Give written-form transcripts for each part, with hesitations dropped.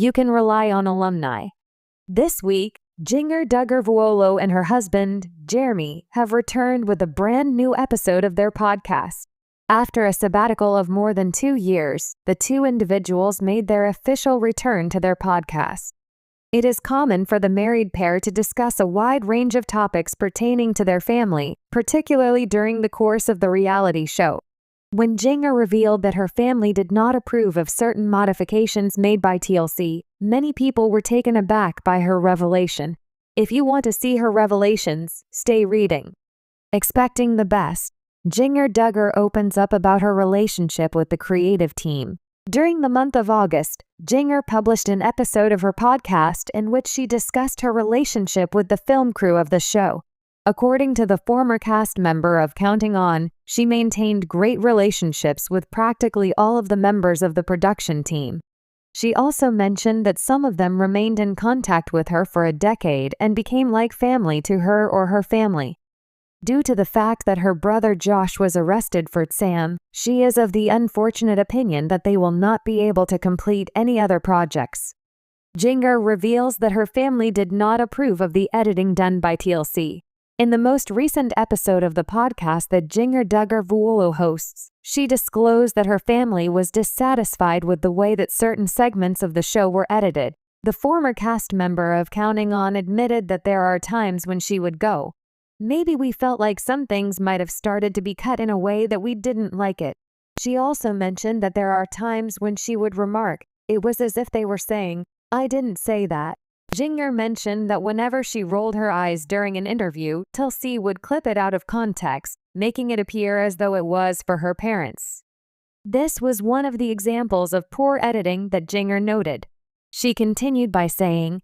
You can rely on alumni. This week, Jinger Duggar and her husband, Jeremy, have returned with a brand new episode of their podcast. After a sabbatical of more than 2 years, the two individuals made their official return to their podcast. It is common for the married pair to discuss a wide range of topics pertaining to their family, particularly during the course of the reality show. When Jinger revealed that her family did not approve of certain modifications made by TLC, many people were taken aback by her revelation. If you want to see her revelations, stay reading. Expecting the best, Jinger Duggar opens up about her relationship with the creative team. During the month of August, Jinger published an episode of her podcast in which she discussed her relationship with the film crew of the show. According to the former cast member of Counting On, she maintained great relationships with practically all of the members of the production team. She also mentioned that some of them remained in contact with her for a decade and became like family to her or her family. Due to the fact that her brother Josh was arrested for Sam, she is of the unfortunate opinion that they will not be able to complete any other projects. Jinger reveals that her family did not approve of the editing done by TLC. In the most recent episode of the podcast that Jinger Duggar hosts, she disclosed that her family was dissatisfied with the way that certain segments of the show were edited. The former cast member of Counting On admitted that there are times when she would go, "Maybe we felt like some things might have started to be cut in a way that we didn't like it." She also mentioned that there are times when she would remark, "It was as if they were saying, 'I didn't say that.'" Jinger mentioned that whenever she rolled her eyes during an interview, TLC would clip it out of context, making it appear as though it was for her parents. This was one of the examples of poor editing that Jinger noted. She continued by saying,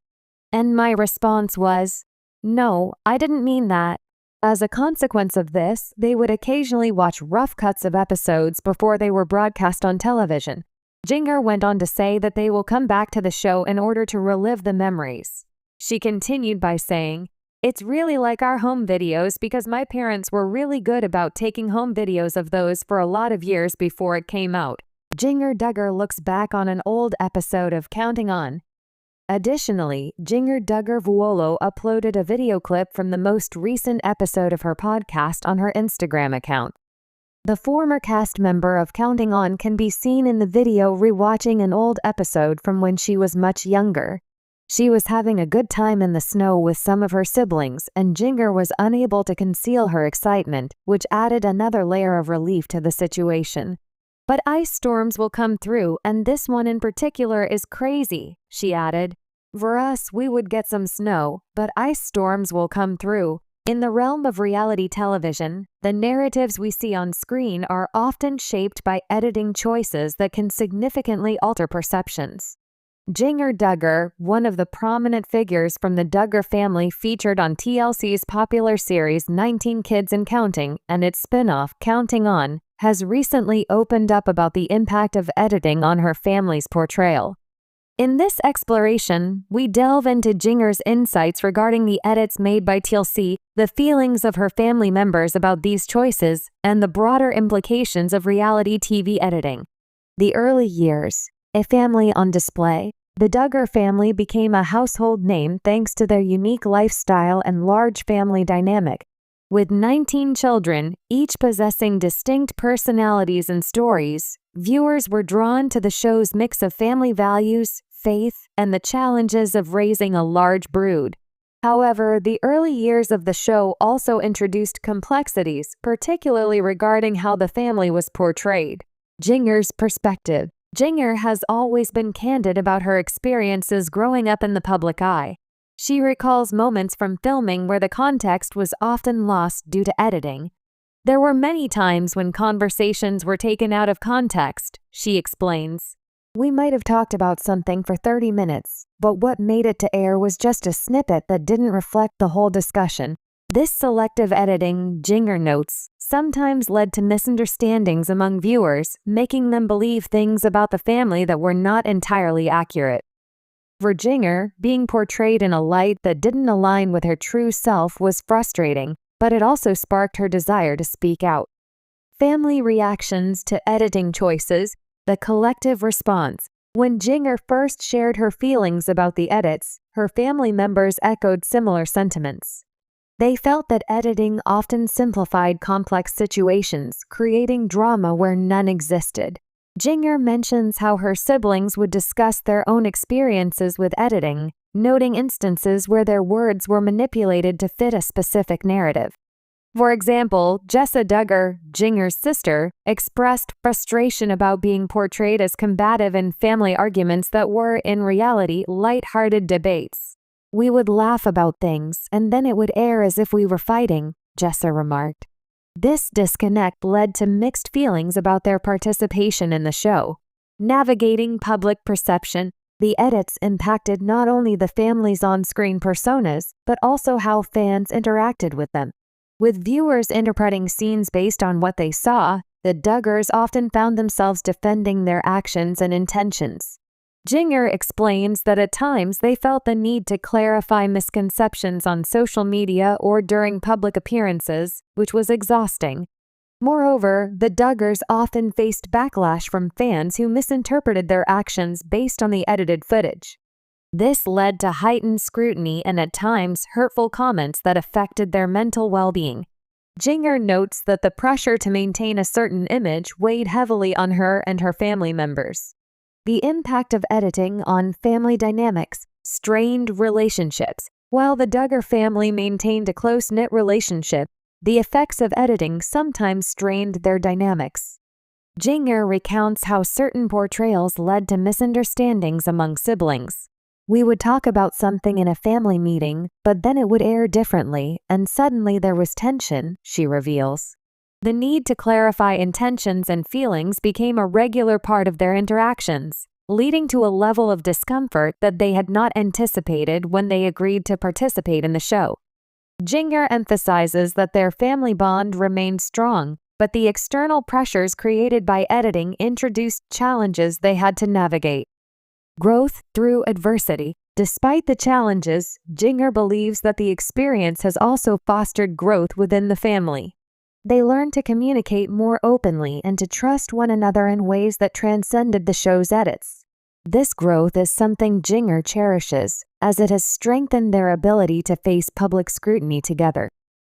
"And my response was, 'No, I didn't mean that.'" As a consequence of this, they would occasionally watch rough cuts of episodes before they were broadcast on television. Jinger went on to say that they will come back to the show in order to relive the memories. She continued by saying, "It's really like our home videos because my parents were really good about taking home videos of those for a lot of years before it came out." Jinger Duggar looks back on an old episode of Counting On. Additionally, Jinger Duggar uploaded a video clip from the most recent episode of her podcast on her Instagram account. The former cast member of Counting On can be seen in the video rewatching an old episode from when she was much younger. She was having a good time in the snow with some of her siblings, and Jinger was unable to conceal her excitement, which added another layer of relief to the situation. "But ice storms will come through, and this one in particular is crazy," she added. "For us, we would get some snow, but ice storms will come through." In the realm of reality television, the narratives we see on screen are often shaped by editing choices that can significantly alter perceptions. Jinger Duggar, one of the prominent figures from the Duggar family featured on TLC's popular series 19 Kids and Counting and its spin-off Counting On, has recently opened up about the impact of editing on her family's portrayal. In this exploration, we delve into Jinger's insights regarding the edits made by TLC, the feelings of her family members about these choices, and the broader implications of reality TV editing. The early years, a family on display. The Duggar family became a household name thanks to their unique lifestyle and large family dynamic. With 19 children, each possessing distinct personalities and stories, viewers were drawn to the show's mix of family values, faith, and the challenges of raising a large brood. However, the early years of the show also introduced complexities, particularly regarding how the family was portrayed. Jinger's perspective. Jinger has always been candid about her experiences growing up in the public eye. She recalls moments from filming where the context was often lost due to editing. "There were many times when conversations were taken out of context," she explains. "We might have talked about something for 30 minutes, but what made it to air was just a snippet that didn't reflect the whole discussion." This selective editing, Jinger notes, sometimes led to misunderstandings among viewers, making them believe things about the family that were not entirely accurate. For Jinger, being portrayed in a light that didn't align with her true self was frustrating, but it also sparked her desire to speak out. Family reactions to editing choices. The collective response. When Jinger first shared her feelings about the edits, her family members echoed similar sentiments. They felt that editing often simplified complex situations, creating drama where none existed. Jinger mentions how her siblings would discuss their own experiences with editing, noting instances where their words were manipulated to fit a specific narrative. For example, Duggar, Jinger's sister, expressed frustration about being portrayed as combative in family arguments that were, in reality, light-hearted debates. "We would laugh about things, and then it would air as if we were fighting," Jessa remarked. This disconnect led to mixed feelings about their participation in the show. Navigating public perception, the edits impacted not only the family's on-screen personas, but also how fans interacted with them. With viewers interpreting scenes based on what they saw, the Duggars often found themselves defending their actions and intentions. Jinger explains that at times they felt the need to clarify misconceptions on social media or during public appearances, which was exhausting. Moreover, the Duggars often faced backlash from fans who misinterpreted their actions based on the edited footage. This led to heightened scrutiny and at times hurtful comments that affected their mental well-being. Jinger notes that the pressure to maintain a certain image weighed heavily on her and her family members. The impact of editing on family dynamics strained relationships. While the Duggar family maintained a close-knit relationship, the effects of editing sometimes strained their dynamics. Jinger recounts how certain portrayals led to misunderstandings among siblings. "We would talk about something in a family meeting, but then it would air differently, and suddenly there was tension," she reveals. The need to clarify intentions and feelings became a regular part of their interactions, leading to a level of discomfort that they had not anticipated when they agreed to participate in the show. Jinger emphasizes that their family bond remained strong, but the external pressures created by editing introduced challenges they had to navigate. Growth through adversity. Despite the challenges, Jinger believes that the experience has also fostered growth within the family. They learned to communicate more openly and to trust one another in ways that transcended the show's edits. This growth is something Jinger cherishes, as it has strengthened their ability to face public scrutiny together.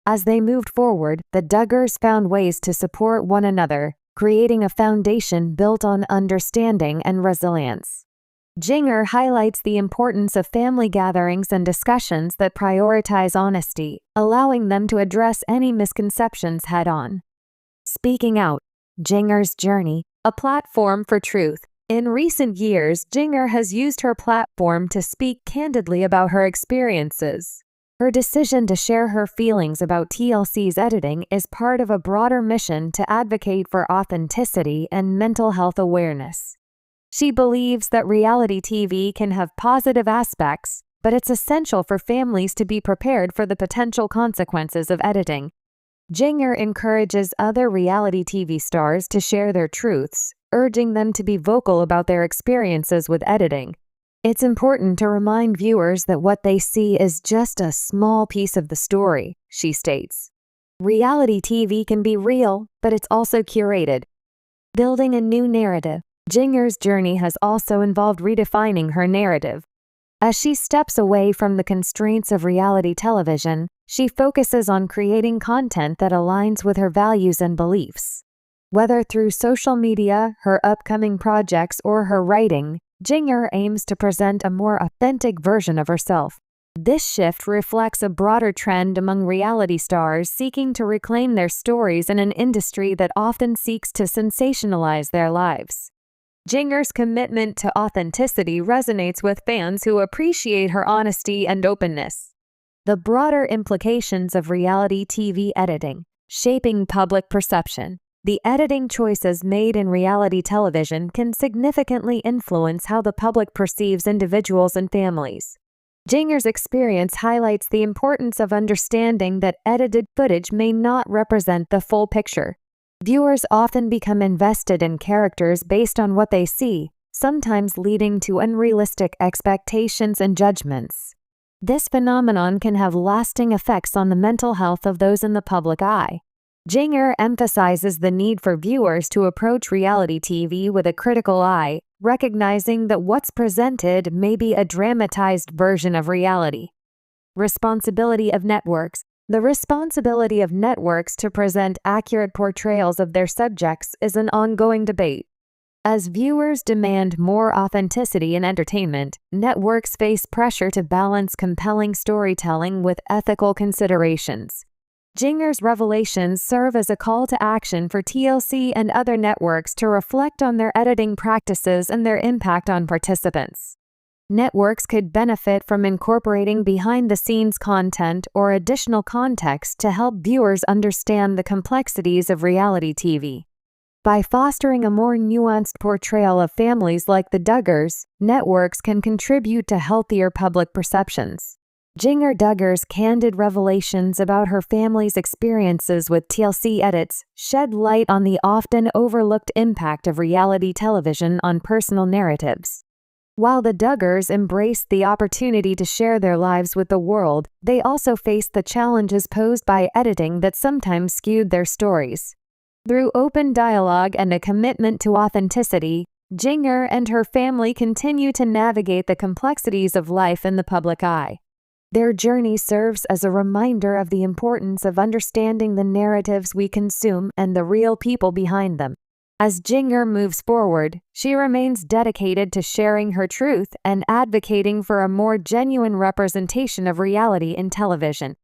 As they moved forward, the Duggars found ways to support one another, creating a foundation built on understanding and resilience. Jinger highlights the importance of family gatherings and discussions that prioritize honesty, allowing them to address any misconceptions head-on. Speaking out. Jinger's journey, a platform for truth. In recent years, Jinger has used her platform to speak candidly about her experiences. Her decision to share her feelings about TLC's editing is part of a broader mission to advocate for authenticity and mental health awareness. She believes that reality TV can have positive aspects, but it's essential for families to be prepared for the potential consequences of editing. Jinger encourages other reality TV stars to share their truths, urging them to be vocal about their experiences with editing. It's important to remind viewers that what they see is just a small piece of the story, she states. Reality TV can be real, but it's also curated. Building a new narrative. Jinger's journey has also involved redefining her narrative. As she steps away from the constraints of reality television, she focuses on creating content that aligns with her values and beliefs. Whether through social media, her upcoming projects, or her writing, Jinger aims to present a more authentic version of herself. This shift reflects a broader trend among reality stars seeking to reclaim their stories in an industry that often seeks to sensationalize their lives. Jinger's commitment to authenticity resonates with fans who appreciate her honesty and openness. The broader implications of reality TV editing, shaping public perception. The editing choices made in reality television can significantly influence how the public perceives individuals and families. Jinger's experience highlights the importance of understanding that edited footage may not represent the full picture. Viewers often become invested in characters based on what they see, sometimes leading to unrealistic expectations and judgments. This phenomenon can have lasting effects on the mental health of those in the public eye. Jinger emphasizes the need for viewers to approach reality TV with a critical eye, recognizing that what's presented may be a dramatized version of reality. Responsibility of networks. The responsibility of networks to present accurate portrayals of their subjects is an ongoing debate. As viewers demand more authenticity in entertainment, networks face pressure to balance compelling storytelling with ethical considerations. Jinger's revelations serve as a call to action for TLC and other networks to reflect on their editing practices and their impact on participants. Networks could benefit from incorporating behind-the-scenes content or additional context to help viewers understand the complexities of reality TV. By fostering a more nuanced portrayal of families like the Duggars, networks can contribute to healthier public perceptions. Jinger Duggar's candid revelations about her family's experiences with TLC edits shed light on the often overlooked impact of reality television on personal narratives. While the Duggars embraced the opportunity to share their lives with the world, they also faced the challenges posed by editing that sometimes skewed their stories. Through open dialogue and a commitment to authenticity, Jinger and her family continue to navigate the complexities of life in the public eye. Their journey serves as a reminder of the importance of understanding the narratives we consume and the real people behind them. As Jinger moves forward, she remains dedicated to sharing her truth and advocating for a more genuine representation of reality in television.